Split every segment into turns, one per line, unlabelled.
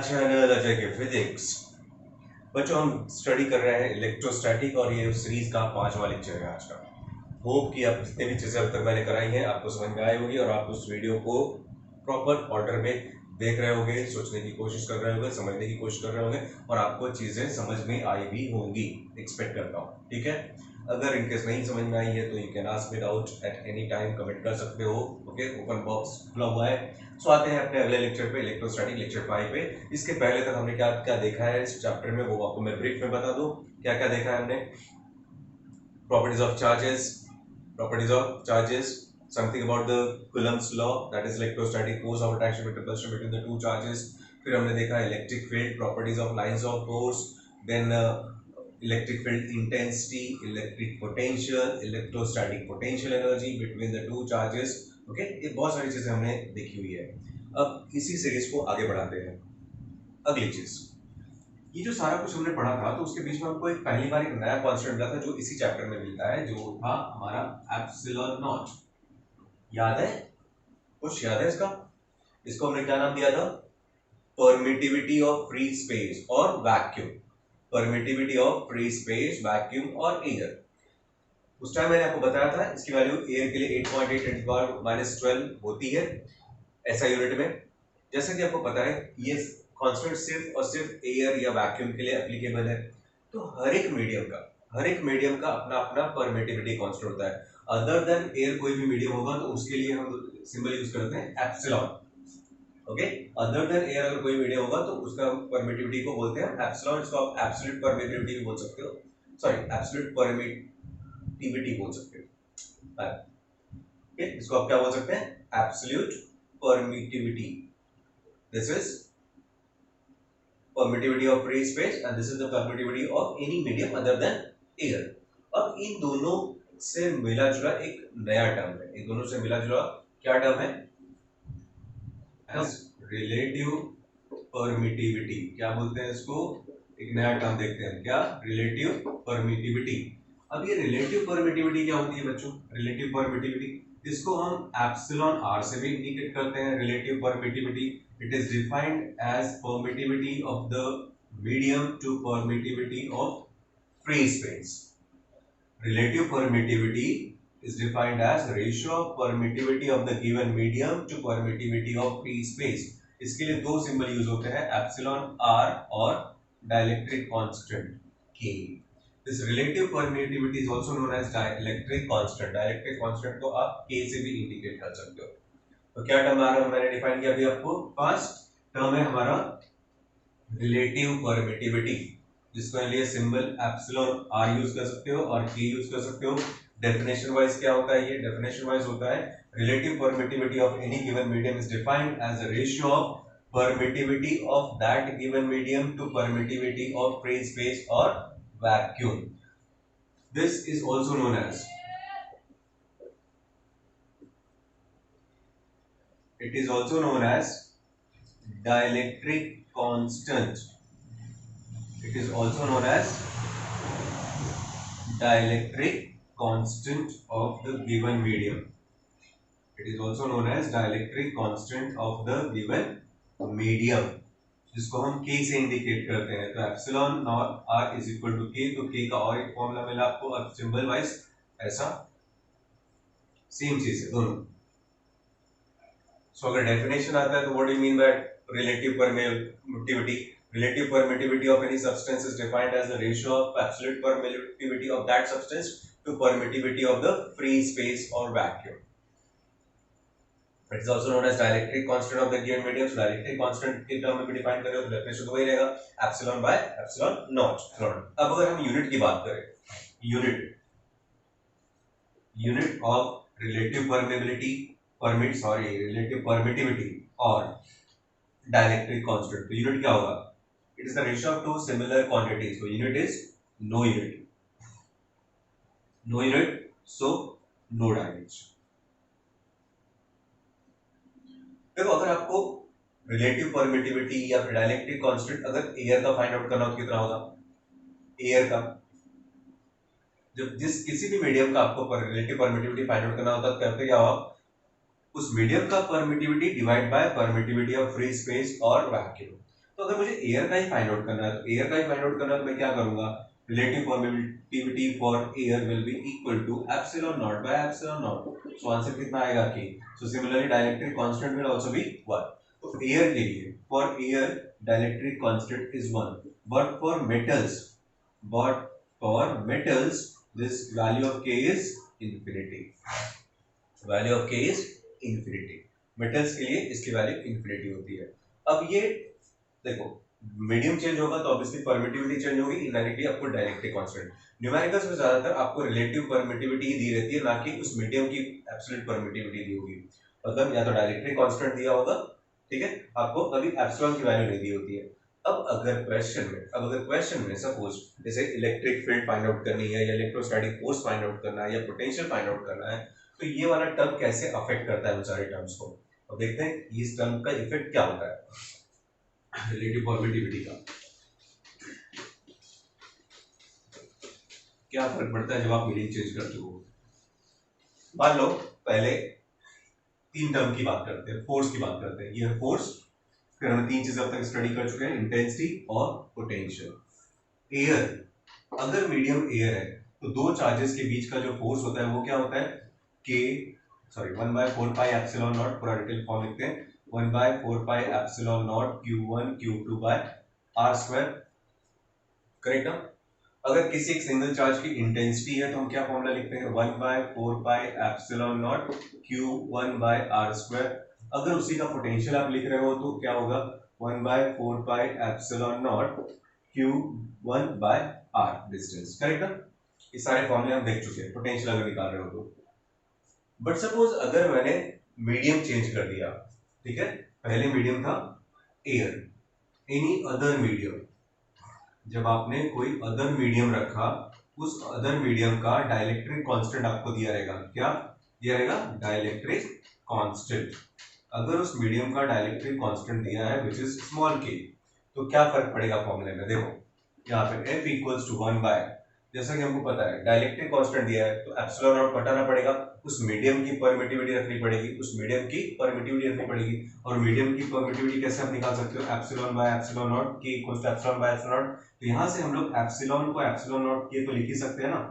Channel Ajay के physics. बच्चों हम स्टडी कर रहे हैं इलेक्ट्रोस्टैटिक और ये सीरीज का 5वां लेक्चर है आज का। होप कि आप जितने भी चीजें अब तक मैंने कराई हैं आपको समझ में आई होगी और आप उस वीडियो को प्रॉपर ऑर्डर में देख रहे होंगे, सोचने की कोशिश कर रहे होंगे, समझने की कोशिश कर रहे होंगे और आपको चीजें समझ में आई भी होंगी, एक्सपेक्ट करता हूँ। ठीक है, अगर इनकेस नहीं समझ में आई है तो you can ask me out at any time, comment कर सकते हो। ओके, ओपन बॉक्स खुला हुआ है। सो आते हैं अपने अगले लेक्चर पे, इलेक्ट्रोस्टैटिक लेक्चर 5 पे। इसके पहले तक हमने क्या क्या देखा है इस चैप्टर में वो आपको मैं ब्रीफ में बता दूं। क्या क्या देखा है हमने? Properties of charges, something about the Coulomb's law, that is electrostatic force of attraction with repulsion between the two charges. फिर हमने देखा electric field, properties of lines of force, then electric field intensity, electric potential, electrostatic potential energy between the two charges. Okay, ये बहुत सारी चीजें हमने देखी हुई है। अब इसी सीरीज को आगे बढ़ाते हैं। अगली चीज, ये जो सारा कुछ हमने पढ़ा था तो उसके बीच में हमको एक पहली बार एक नया कॉन्स्टेंट मिला था जो इसी चैप्टर में मिलता है, जो था हमारा एप्सिलॉन नॉट। याद है? कुछ याद है इसका? इसको हमने क्या नाम दिया था? परमिटिविटी ऑफ फ्री स्पेस और vacuum. Permittivity of free space, vacuum और एयर। उस टाइम मैंने आपको बताया था इसकी वैल्यू एयर के लिए 8.8 - 12 होती है ऐसा यूनिट में। जैसा कि आपको पता है ये कांस्टेंट सिर्फ और सिर्फ एयर या वैक्यूम के लिए एप्लीकेबल है। तो हर एक मीडियम का अपना अपना परमिटिविटी कांस्टेंट होता है। अदर देन एयर कोई भी मीडियम होगा तो उसके लिए हम सिंबल यूज करते हैं epsilon. Okay, other than air अगर कोई मीडियम होगा तो उसका परमिटिविटी को बोलते हैं एप्सिलॉन। इसको आप एब्सोल्यूट परमिटिविटी भी बोल सकते हो, सॉरी एब्सोल्यूट परमिटिविटी बोल सकते हो। ओके, इसको आप क्या बोल सकते हैं? Absolute permittivity. This is permittivity of free space and this is the permittivity of any medium other than air। अब इन दोनों से मिला जुला एक नया टर्म है। इन दोनों से मिला जुला क्या टर्म है? Relative permittivity. क्या बोलते हैं इसको? एक नया टर्म देखते हैं क्या? Relative permittivity. अब ये रिलेटिव परमिटिविटी क्या होती है बच्चों? रिलेटिव परमिटिविटी इसको हम एप्सिलॉन आर से भी इंडिकेट करते हैं। Relative permittivity it is defined as permittivity of the medium to permittivity of free space। Relative permittivity is defined as ratio of permittivity of the given medium to permittivity of free space। इसके लिए दो symbol use होते हैं, epsilon R और dielectric constant के। This relative permittivity is also known as dielectric constant। Dielectric constant को आप के से भी इंडिकेट कर सकते हो। तो क्या टर्म आ रहा है मैंने डिफाइन किया अभी आपको? फर्स्ट टर्म है हमारा रिलेटिव परमिटिविटी, जिसके लिए सिंबल एप्सिलॉन आर यूज कर सकते हो और के यूज कर सकते हो। डेफिनेशन वाइज क्या होता है? ये डेफिनेशन वाइज होता है relative permittivity of any given medium is defined as the ratio of permittivity of that given medium to permittivity of free space और vacuum. This is also known as, it is also known as dielectric constant। it is also known as dielectric constant of the given medium। it is also known as dielectric constant of the given medium, जिसको हम k से indicate करते हैं। तो epsilon not r is equal to k। तो k का और एक फॉर्मूला मिला आपको, अब सिंबल वाइज ऐसा सेम चीज है दोनों। So, अगर डेफिनेशन आता है तो what do you mean by relative permittivity? Relative permittivity of any substance is defined as the ratio of absolute permittivity of that substance to permittivity of the free space or vacuum। It is also known as dielectric constant of the given medium। So, dielectric constant के term में भी define करें तो definition तो वही रहेगा, epsilon by epsilon not. अब अगर हम यूनिट की बात करें, unit of relative relative permittivity और डाइलेक्ट्रिक कांस्टेंट, तो यूनिट क्या होगा? It is the ratio of two similar quantities. तो unit is no unit, so no dimension. देखो, अगर आपको रिलेटिव परमिटिविटी या डाइलेक्ट्रिक कांस्टेंट अगर एयर का फाइंड आउट करना हो तो कितना होगा? एयर का जब किसी भी मीडियम का आपको रिलेटिव परमिटिविटी फाइंड आउट करना होता है तो क्या होगा? उस मीडियम का permittivity divide by permittivity of free space और वैक्यूम। तो अगर मुझे एयर का ही फाइंड आउट करना है, तो एयर का ही फाइंड आउट करना है तो मैं क्या करूंगा, relative permittivity for air will be equal to epsilon not by epsilon not. So answer कितना आएगा के। So similarly dielectric constant will also be 1। तो एयर के लिए for air dielectric constant is 1, but for metals this value of k is infinity, value of k is infinity। Metals के लिए इसकी value infinity होती है। अब ये देखो, मीडियम चेंज होगा तो ऑब्वियसली परमिटिविटी चेंज होगी, इनडायरेक्टली आपको डायरेक्टली कांस्टेंट। न्यूमेरिकल्स में ज्यादातर आपको रिलेटिव परमिटिविटी ही दी रहती है, ना कि उस मीडियम की एब्सोल्यूट परमिटिविटी दी होगी। मतलब या तो डायरेक्टली कांस्टेंट दिया होगा, ठीक है, आपको कभी एप्सिलॉन की वैल्यू नहीं दी होती है। अब अगर क्वेश्चन में सपोज जैसे इलेक्ट्रिक फील्ड फाइंड आउट करनी है, या इलेक्ट्रोस्टैटिक फोर्स फाइंड आउट करना है, या पोटेंशियल फाइंड आउट करना है, तो ये वाला टर्म कैसे अफेक्ट करता है उन सारे टर्म्स को। अब देखते हैं इस टर्म का इफेक्ट क्या होता है रिलेटिव परमिटिविटी का, क्या फर्क पड़ता है जब आप मीनिंग चेंज करते हो। मान लो पहले तीन टर्म की बात करते हैं, फोर्स की बात करते हैं। ये है फोर्स, फिर हमने तीन चीजें अब तक स्टडी कर चुके हैं, इंटेंसिटी और पोटेंशियल। एयर, अगर मीडियम एयर है तो दो चार्जेस के बीच का जो फोर्स होता है वो क्या होता है, के 1/4 पाई एप्सिलॉन नॉट, पूरा डिटेल फॉर्म लिखते हैं, 1/4 pi epsilon not Q1 Q2 by R square, correct ना। अगर किसी एक सिंगल चार्ज की इंटेंसिटी है तो हम क्या फॉर्मूला लिखते हैं, 1/4 pi epsilon not Q1 by R square. अगर उसी का पोटेंशियल आप लिख रहे हो तो क्या होगा, 1/4 pi epsilon not Q1 by R distance, correct ना। ये सारे फॉर्मूले हम देख चुके हैं पोटेंशियल अगर निकाल रहे हो तो। बट सपोज अगर मैंने मीडियम चेंज कर दिया, ठीक है, पहले मीडियम था एयर, एनी अदर मीडियम, जब आपने कोई अदर मीडियम रखा, उस अदर मीडियम का डाइलेक्ट्रिक कांस्टेंट आपको दिया रहेगा, क्या दिया रहेगा, डाइलेक्ट्रिक कांस्टेंट। अगर उस मीडियम का डाइलेक्ट्रिक कांस्टेंट दिया है विच इज स्मॉल के, तो क्या फर्क पड़ेगा फॉर्मूले में, देखो यहाँ पे F इक्वल्स टू 1 बाय, जैसा कि हमको पता है डाइलेक्ट्रिक कांस्टेंट दिया है तो एप्सिलॉन नॉट घटाना पड़ेगा, उस मीडियम की परमिटिविटी रखनी पड़ेगी, उस मीडियम की परमिटिविटी रखनी पड़ेगी। और मीडियम की परमिटिविटी कैसे आप निकाल सकते हो, epsilon by epsilon not, k equals to epsilon by epsilon not. तो यहाँ से हम लोग एप्सिलॉन को एप्सिलॉन नॉट के तो लिख ही सकते हैं ना,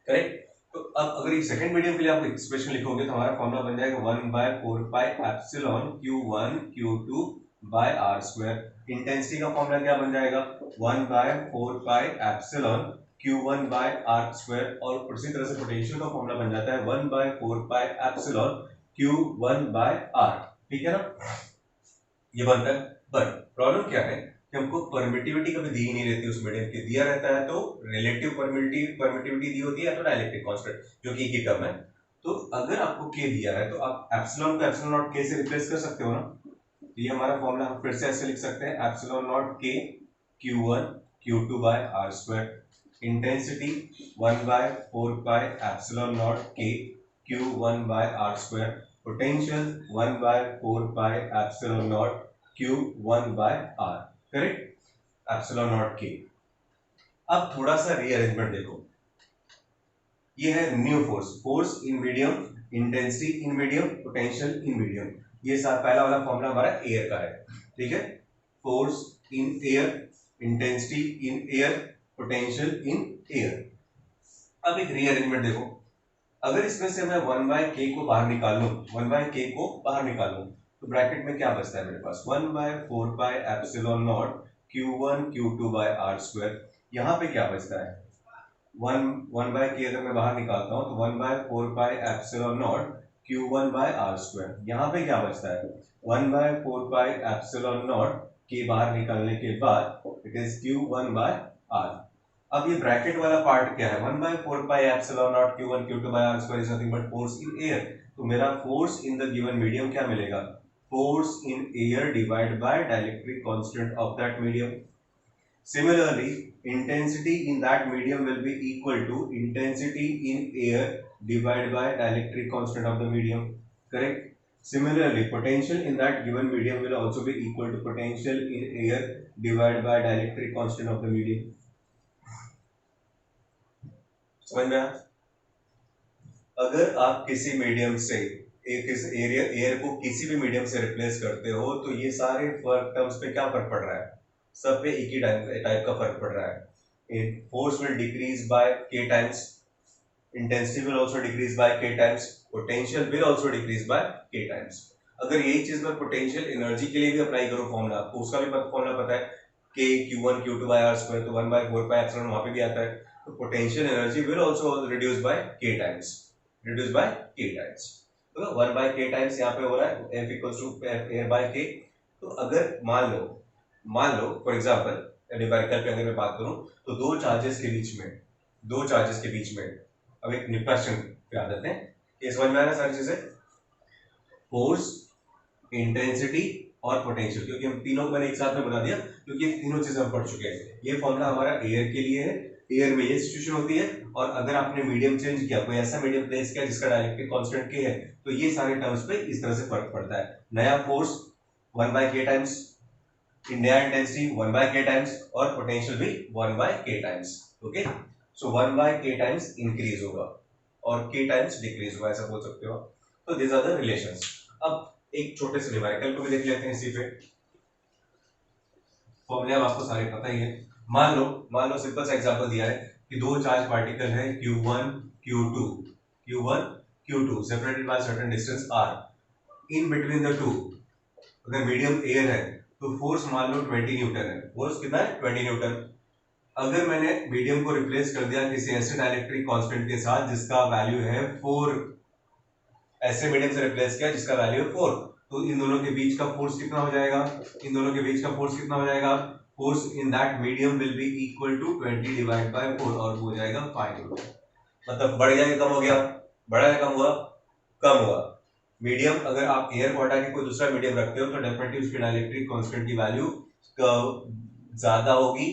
करेक्ट। तो अब अगर ये सेकंड मीडियम के लिए आप एक्सप्रेशन लिखोगे तो हमारा फॉर्मूला बन जाएगा 1/4 pi epsilon Q1 Q2 by R square. Intensity का फॉर्मूला क्या बन जाएगा, 1/4 pi epsilon Q1 by R square. और उसी तरह से पोटेंशियल का फॉर्मूला बन जाता है 1/4 pi epsilon Q1 by R, ठीक है ना, ये बनता है। बट प्रॉब्लम क्या है कि हमको परमिटिविटी कभी दी ही नहीं रहती उस मीडियम की, दिया रहता है तो रिलेटिव परमिटिविटी दी होती है, या तो डाइलेक्ट्रिक कांस्टेंट जो कि एक ही टर्म है। तो अगर आपको के दिया है तो आप एप्सिलॉन को एप्सिलॉन नॉट के से रिप्लेस कर सकते हो ना। तो ये हमारा फॉर्मूला हम फिर से ऐसे लिख सकते हैं, epsilon not k Q1 Q2 by R square. Intensity 1/4 pi epsilon not k Q1 by R square. Potential 1/4 pi epsilon not Q1 by R, correct, epsilon not k. अब थोड़ा सा रीअरेंजमेंट देखो, ये है new force, force in medium, intensity in medium, potential in medium. ये पहला वाला formula हमारा एयर का है, ठीक है, force in air, intensity in air, potential in air. अब एक रीअरेंजमेंट देखो, अगर इसमें से मैं 1/k को बाहर निकाल लूं, 1/k को बाहर निकाल लूं, तो ब्रैकेट में क्या बचता है मेरे पास, 1/4 pi epsilon not Q1 Q2 by R square. यहाँ पे क्या बचता है, 1/k अगर मैं बाहर निकालता हूँ तो 1/4 pi epsilon not Q1 by R square. यहाँ पे क्या बचता है, 1/4 पाई एप्सिलॉन नॉट के बाहर निकालने के बाद it is Q1 by R। अब ये ब्रैकेट वाला पार्ट क्या है, 1/4 pi epsilon not Q1 Q2 by R square is nothing but force in air. तो मेरा force in the given medium क्या मिलेगा, force in air divide by dielectric constant of that medium. Similarly, intensity in that medium will be equal to intensity in air divided by dielectric constant of the medium, correct? Similarly, potential in that given medium will also be equal to potential in air divided by dielectric constant of the medium. समझ में आया? अगर आप किसी medium से एक इस air को किसी भी मीडियम से रिप्लेस करते हो तो ये सारे फर्क टर्म्स पे क्या फर्क पड़ रहा है, सब पे एक ही टाइप का फर्क पड़ रहा है। Force will decrease by k times, intensity will also decrease by k times, potential will also decrease by k times. अगर यही चीज मैं पोटेंशियल एनर्जी के लिए भी अप्लाई करूं फॉर्मूला, तो उसका भी फॉर्मूला पता है, k q1 q2 by r square, तो 1/4 pi epsilon वहां पे भी आता है। तो potential energy will also reduce by k times, reduce by k times. तो 1 by k टाइम्स यहाँ पे हो रहा है, F equals to air by k। तो अगर मान लो फॉर एग्जांपल न्यूमेरिकल पे अगर मैं बात करूं, तो दो चार्जेस के बीच में अब एक निष्कर्षण पे आ जाते हैं। ये समझ में आ रहा है सारी चीजें, फोर्स, इंटेंसिटी और पोटेंशियल, क्योंकि हम तीनों को मैंने एक साथ में बता दिया क्योंकि ये तीनों चीजें हम पढ़ चुके हैं। ये फॉर्मूला हमारा एयर के लिए है, एयर में ये सिचुएशन होती है, और अगर आपने मीडियम चेंज किया, कोई ऐसा मीडियम प्लेस किया जिसका डायरेक्ट्रिक कांस्टेंट k है, तो ये सारे टर्म्स पे इस तरह से फर्क पड़ता है। नया फोर्स 1 by k टाइम्स, नया इंटेंसिटी 1 by k टाइम्स, और पोटेंशियल भी 1 by k times. Okay, so 1 by k times increase होगा और k टाइम्स डिक्रीज होगा, ऐसा बोल सकते हो। तो दिस आर द रिलेशंस। अब एक छोटे से न्यूमेरिकल को भी देख लेते हैं इसी पे। फॉर्मूले अब आपको सारे पता ही है। मान लो सिंपल सा एग्जांपल दिया है कि दो चार्ज पार्टिकल है Q1 Q2 separated by certain distance r, in between the to अगर मीडियम एयर है तो फोर्स मान लो 20 न्यूटन है। फोर्स कितना है? 20 न्यूटन। अगर मैंने मीडियम को रिप्लेस कर दिया किसी ऐसे डायलेक्ट्रिक कांस्टेंट के साथ जिसका वैल्यू है 4, ऐसे मीडियम से रिप्लेस किया जिसका वैल्यू है 4, तो इन दोनों के बीच का फोर्स कितना हो जाएगा? Force in that medium will be equal to 20 divide by 4, और वो हो जाएगा 5 न्यूटन। मतलब बढ़ गया कि कम हो गया? बढ़ा या कम हुआ? कम हुआ। मीडियम अगर आप एयर को हटा के कोई दूसरा मीडियम रखते हो तो डेफिनेटली उसकी डायलेक्ट्रिक कांस्टेंट की वैल्यू ज्यादा होगी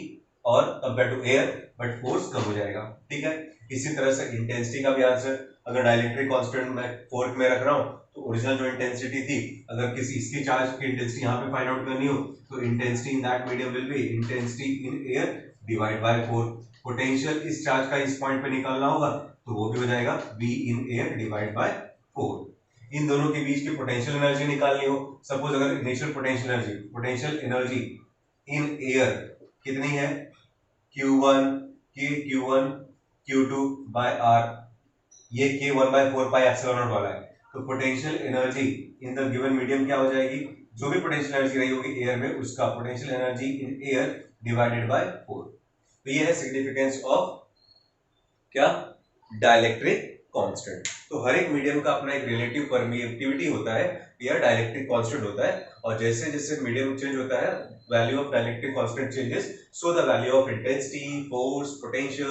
और compare to air, but force कम हो जाएगा। ठीक है, इसी तरह से इंटेंसिटी का भी आंसर, अगर डायलेक्ट्रिक कांस्टेंट मैं फोर्थ में रख रहा हूं तो ओरिजिनल जो इंटेंसिटी थी, अगर किसी इसकी चार्ज की इंटेंसिटी यहां पे फाइंड आउट करनी हो तो intensity in that medium will B intensity in air divide by 4। Potential इस चार्ज का इस पॉइंट पे निकालना होगा तो वो भी हो जाएगा V in air divide by 4। इन दोनों के बीच की पोटेंशियल एनर्जी निकालनी हो, सपोज अगर initial potential energy in air कितनी है? Q1 Q2 by R, ये k 1/4 पाई एप्सिलॉन नॉट वाला है। तो potential energy in the given medium क्या हो जाएगी? जो भी पोटेंशियल एनर्जी रही होगी एयर में, उसका potential energy in air divided by 4। तो ये है सिग्निफिकेंस ऑफ क्या? Dielectric constant. तो हर एक मीडियम का अपना एक रिलेटिव परमिटिविटी होता है या डाइलेक्ट्रिक कांस्टेंट होता है, और जैसे जैसे मीडियम चेंज होता है value of dielectric constant changes, so the value of intensity, force, potential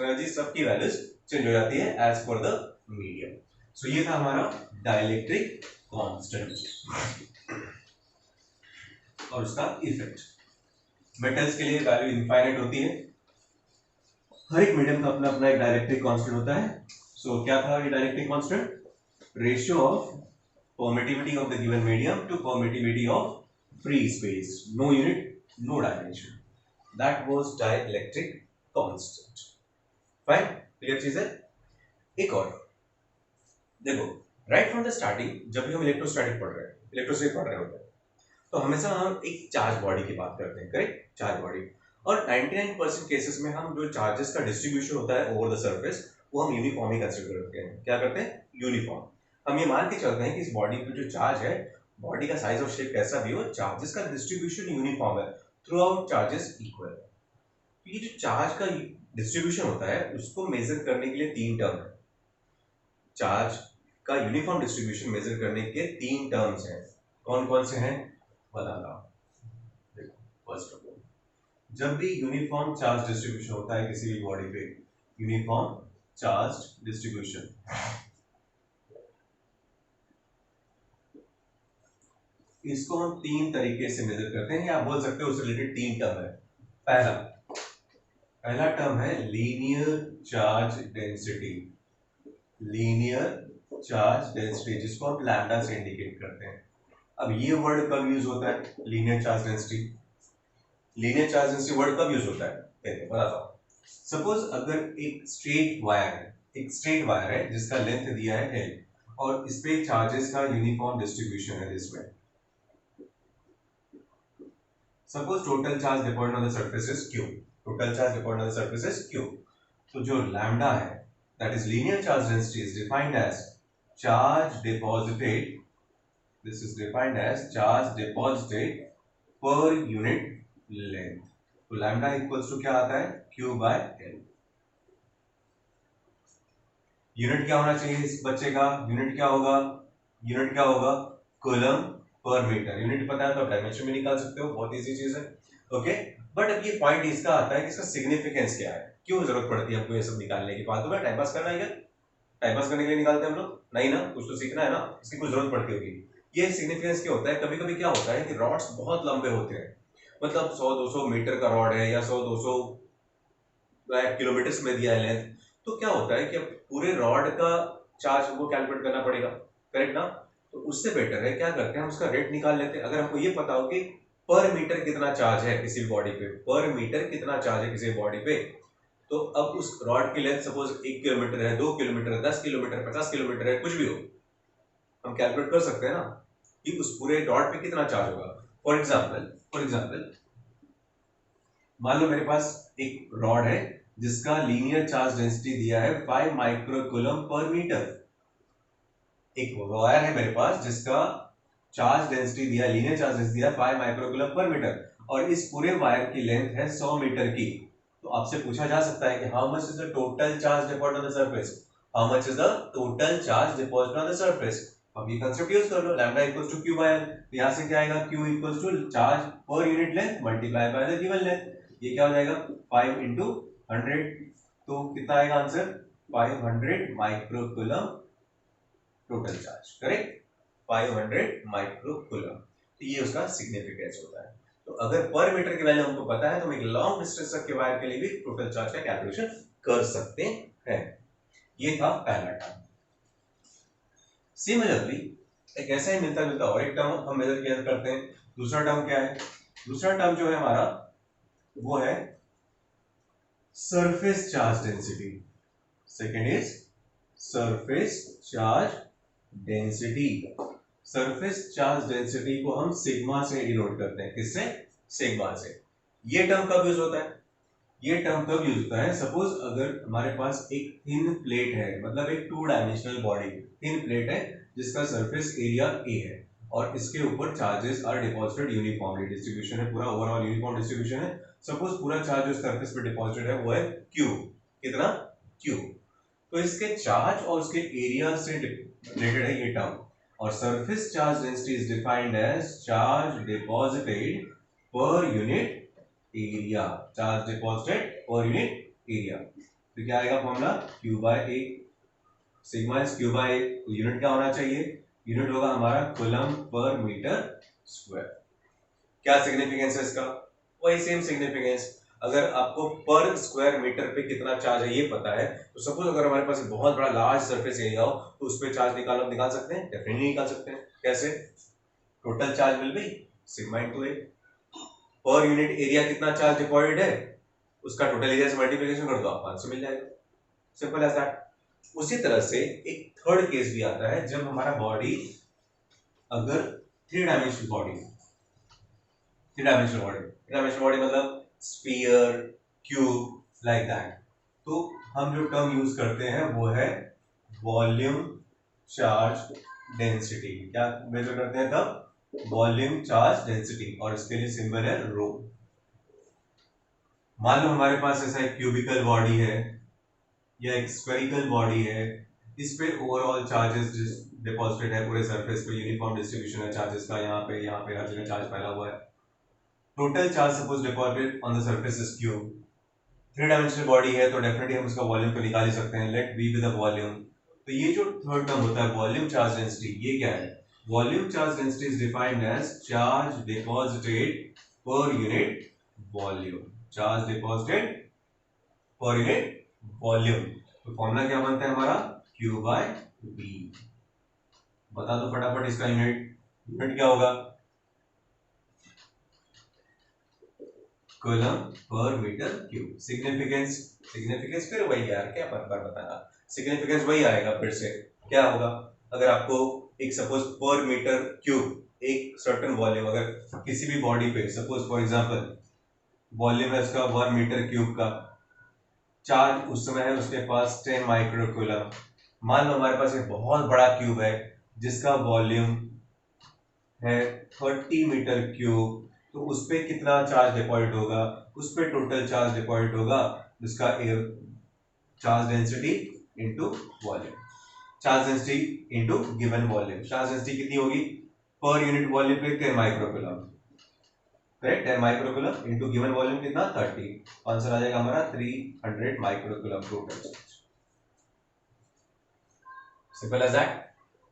energy सबकी वैल्यूज चेंज हो जाती है एज पर द मीडियम। सो ये था हमारा डाइलेक्ट्रिक कांस्टेंट और उसका इफेक्ट। मेटल्स के लिए वैल्यू इनफाइनाइट होती है, हर एक मीडियम का अपना अपना एक डाइलेक्ट्रिक कांस्टेंट होता है। सो क्या था ये dielectric constant? Ratio of permittivity of the given medium to permittivity of free space, no unit no dimension, that was dielectric constant. Fine, clear चीज है। एक और देखो, राइट फ्रॉम द स्टार्टिंग जब भी हम इलेक्ट्रोस्टैटिक पढ़ रहे होते हैं तो हमेशा हम एक चार्ज बॉडी की बात करते हैं, करेक्ट? Charge body. और 99% केसेस में हम जो चार्जेस का डिस्ट्रीब्यूशन होता है ओवर द सरफेस वो हम यूनिफॉर्म ही कंसीडर करते हैं। क्या करते हैं? यूनिफॉर्म। हम ये मान के चलते हैं कि इस बॉडी पे जो चार्ज है, बॉडी का साइज और शेप कैसा भी हो, चार्जेस का डिस्ट्रीब्यूशन यूनिफॉर्म है, थ्रू आउट चार्जेस इक्वल है। ये जो चार्ज का डिस्ट्रीब्यूशन होता है उसको मेजर करने के लिए तीन टर्म है। चार्ज का यूनिफॉर्म डिस्ट्रीब्यूशन मेजर करने के तीन टर्म्स हैं। कौन कौन से हैं बताना। देखो, फर्स्ट ऑफ ऑल जब भी यूनिफॉर्म चार्ज डिस्ट्रीब्यूशन होता है किसी भी बॉडी पे, यूनिफॉर्म चार्ज डिस्ट्रीब्यूशन, इसको हम तीन तरीके से मेजर करते हैं, या आप बोल सकते हो उससे रिलेटेड तीन टर्म है। पहला टर्म है लीनियर चार्ज डेंसिटी, जिसको हम लैम्डा से इंडिकेट करते हैं। अब ये वर्ड कब यूज होता है? लीनियर चार्ज डेंसिटी वर्ड कब यूज होता है? देखो बताता हूं। सपोज अगर एक स्ट्रेट वायर है जिसका लेंथ दिया है L, और इस पे चार्जेस का यूनिफॉर्म डिस्ट्रीब्यूशन है इसमें। Suppose total charge deposit on the surface is q, total charge deposit on the surface is q, तो जो लैम्डा है that is linear charge density is defined as charge deposited, this is defined as charge deposited per unit length. तो lambda equals to क्या आता है, q by l। Unit क्या होना चाहिए इस बच्चे का, यूनिट क्या होगा, यूनिट क्या होगा, कूलम पर मीटर। यूनिट पता है तो डायमेंशन भी निकाल सकते हो, बहुत इजी चीज है। ओके, बट अब ये पॉइंट इसका आता है कि इसका सिग्निफिकेंस क्या है, क्यों जरूरत पड़ती है हमको ये सब निकालने की। फालतू में टाइम पास करना है क्या, टाइम पास करने के लिए निकालते हैं हम लोग, नहीं ना, कुछ तो सीखना है ना, इसकी कुछ जरूरत पड़ती होगी। ये सिग्निफिकेंस क्या होता है, कभी कभी क्या होता है कि रॉड्स बहुत लंबे होते हैं, मतलब 100-200 मीटर का रॉड है या 100-200 किलोमीटर में दिया है लेंथ, तो क्या होता है कि अब पूरे रॉड का चार्ज हमको कैलकुलेट करना पड़ेगा, करेक्ट ना। तो उससे बेटर है क्या करते हैं हम उसका रेट निकाल लेते हैं। अगर हमको ये पता हो कि पर मीटर कितना चार्ज है किसी बॉडी पे, पर मीटर कितना चार्ज है किसी बॉडी पे, तो अब उस रॉड की लेंथ सपोज 1 किलोमीटर है, 2 किलोमीटर है, 10 किलोमीटर, 50 किलोमीटर है, कुछ भी हो, हम कैलकुलेट कर सकते हैं ना कि उस पूरे रॉड पे कितना चार्ज होगा। फॉर एग्जाम्पल मान लो मेरे पास एक रॉड है जिसका लीनियर चार्ज डेंसिटी दिया है 5 माइक्रोकूलम पर मीटर। एक वायर है मेरे पास जिसका चार्ज डेंसिटी दिया, लीनियर चार्ज डेंसिटी दिया 5 माइक्रोकूलम पर मीटर, और इस पूरे वायर की लेंथ है 100 मीटर की। तो आपसे पूछा जा सकता है कि how much is the total charge deposit on the surface, how much is the total charge deposit on the surface. अब ये कांसेप्ट यूज कर लो, lambda equals to q by l, तो यहां से क्या आएगा, q इक्वल्स टू चार्ज पर unit length multiply by the given length. ये क्या हो जाएगा 5 into 100, तो कितना आएगा answer 500 microcoulomb total charge, correct, 500 microcoulomb. तो ये उसका सिग्निफिकेंस होता है। तो अगर पर मीटर की वैल्यू हमको पता है तो हम एक लॉन्ग डिस्टेंस के वायर के लिए भी टोटल चार्ज का कैलकुलेशन कर सकते हैं। ये था पहला टर्म। सिमिलरली एक ऐसा ही मिलता जुलता और एक टर्म हम मेजर किया करते हैं। दूसरा टर्म क्या है, दूसरा टर्म जो है हमारा वो है surface charge density. Second is surface charge density. Surface charge density को हम सिग्मा से डिनोट करते हैं, किससे, सिग्मा से। ये टर्म कब यूज होता है, ये टर्म कब यूज होता है, सपोज अगर हमारे पास एक थिन प्लेट है, मतलब एक 2 डायमेंशनल बॉडी थिन प्लेट है जिसका सरफेस एरिया a है और इसके ऊपर charges are deposited uniformly, distribution है पूरा, ओवरऑल यूनिफॉर्म डिस्ट्रीब्यूशन है। सपोज पूरा चार्ज जो सरफेस पे डिपॉजिटेड है वो है q, कितना, q। तो इसके चार्ज और उसके एरिया से रिलेटेड है ये टर्म, और surface charge density is defined as charge deposited per unit area, charge deposited per unit area. तो क्या आएगा formula, q by a, sigma is q by a। तो यूनिट क्या होना चाहिए, यूनिट होगा हमारा कूलम पर मीटर स्क्वायर। क्या सिग्निफिकेंस है इसका, वही सेम सिग्निफिकेंस। अगर आपको पर स्क्वायर मीटर पे कितना चार्ज है ये पता है, तो सपोज अगर हमारे पास बहुत बड़ा लार्ज सरफेस एरिया हो तो उस पर चार्ज निकाल सकते हैं, डेफिनेटली निकाल सकते हैं। कैसे, total charge will be sigma into a, पर यूनिट एरिया कितना चार्ज डिपॉजिटेड है उसका टोटल एरिया से मल्टीप्लिकेशन कर दो, आपको आंसर मिल जाएगा, सिंपल एज दैट। उसी तरह से एक थर्ड केस भी आता है जब हमारा बॉडी अगर 3 डायमेंशनल बॉडी, 3 डायमेंशनल बॉडी मतलब स्फीयर, क्यूब, लाइक दैट, तो हम जो टर्म यूज करते हैं वो है वॉल्यूम चार्ज डेंसिटी। क्या मेजर करते हैं तब, वॉल्यूम चार्ज डेंसिटी, और इसके लिए सिंबल है रो। मान लो हमारे पास ऐसा एक क्यूबिकल बॉडी है या एक स्फेरिकल बॉडी है, इस पे ओवरऑल चार्जेस डिपॉजिटेड है पूरे सरफेस पे, यूनिफॉर्म डिस्ट्रीब्यूशन है चार्जेस का, यहाँ पे हर जगह चार्ज फैला हुआ है। Total charge suppose deposited on the surface is q। 3 dimensional body है तो डेफिनेटली हम उसका वॉल्यूम तो निकाल ही सकते हैं, let be with the volume. तो ये जो थर्ड टर्म होता है वॉल्यूम चार्ज डेंसिटी, ये क्या है, volume charge density is defined as charge deposited per unit volume, charge deposited per unit volume. तो फॉर्मूला क्या बनता है हमारा, q बाय v। बता दो फटाफट इसका यूनिट क्या होगा, coulomb per metre cube. Significance फिर वही यार, क्या बार बार बताना, सिग्निफिकेंस वही आएगा फिर से, क्या होगा, अगर आपको एक सपोज पर मीटर क्यूब एक सर्टन वॉल्यूम, अगर किसी भी बॉडी पे सपोज फॉर एग्जांपल वॉल्यूम है उसका 1 मीटर क्यूब का, चार्ज उस समय है उसके पास 10 माइक्रोकूलम। मान लो हमारे पास एक बहुत बड़ा क्यूब है जिसका वॉल्यूम है 30 मीटर क्यूब, तो उस पर कितना चार्ज डिपॉजिट होगा, उस पर टोटल चार्ज डिपॉजिट होगा जिसका charge density into volume, charge density into given volume. Charge density कितनी होगी पर यूनिट वॉल्यूम पे 10 microcoulomb, correct, 10 microcoulomb into given volume कितना 30, आंसर आ जाएगा हमारा 300 microcoulomb total. Simple as that.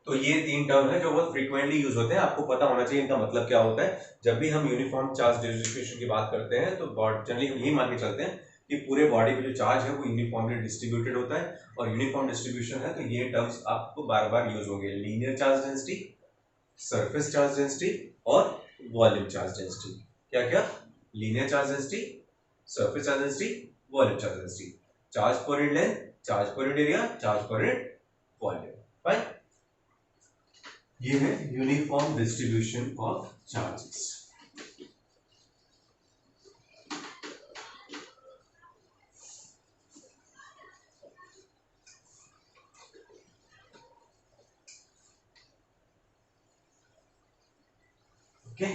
तो ये तीन टर्म है जो बहुत फ्रीक्वेंटली यूज होते हैं, आपको पता होना चाहिए इनका मतलब क्या होता है। जब भी हम यूनिफॉर्म चार्ज डिस्ट्रीब्यूशन की बात करते हैं तो जनरली हम यही मान के चलते हैं कि पूरे बॉडी पे जो चार्ज है वो यूनिफॉर्मली डिस्ट्रीब्यूटेड होता है, और यूनिफॉर्म डिस्ट्रीब्यूशन है तो ये टर्म्स आपको बार बार यूज होंगे, linear charge density, surface charge density और वॉल्यूम चार्ज डेंसिटी। क्या क्या? Linear charge density, surface charge density, volume charge density, charge पर यूनिट लेंथ, चार्ज पर यूनिट एरिया, चार्ज पर यूनिट वॉल्यूम। फाइन, ये है uniform distribution of charges. Okay,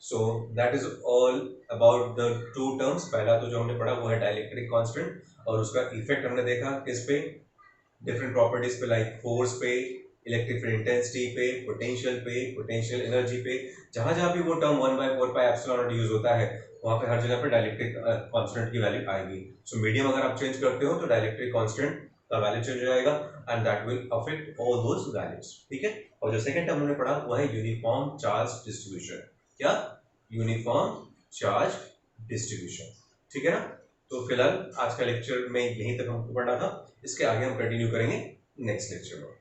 so that is all about the two terms. पहला तो जो हमने पढ़ा वो है डाइलेक्ट्रिक कांस्टेंट, और उसका इफेक्ट हमने देखा किस पे, डिफरेंट प्रॉपर्टीज पे, लाइक फोर्स पे, इलेक्ट्रिक फील्ड इंटेंसिटी पे, पोटेंशियल एनर्जी पे। जहां जहां भी वो term 1/4 pi epsilon not use होता है वहां पे हर जगह पे डाइलेक्ट्रिक कांस्टेंट की वैल्यू आएगी। सो मीडियम अगर आप चेंज करते हो तो डाइलेक्ट्रिक कांस्टेंट का वैल्यू चेंज हो जाएगा, and that will affect all those values. ठीक है, और जो सेकंड टर्म हमने पढ़ा वो है यूनिफॉर्म चार्ज डिस्ट्रीब्यूशन। क्या? Uniform charge distribution. ठीक है ना? तो फिलहाल आज का लेक्चर में यहीं तक हमको पढ़ना था, इसके आगे हम कंटिन्यू करेंगे नेक्स्ट लेक्चर में।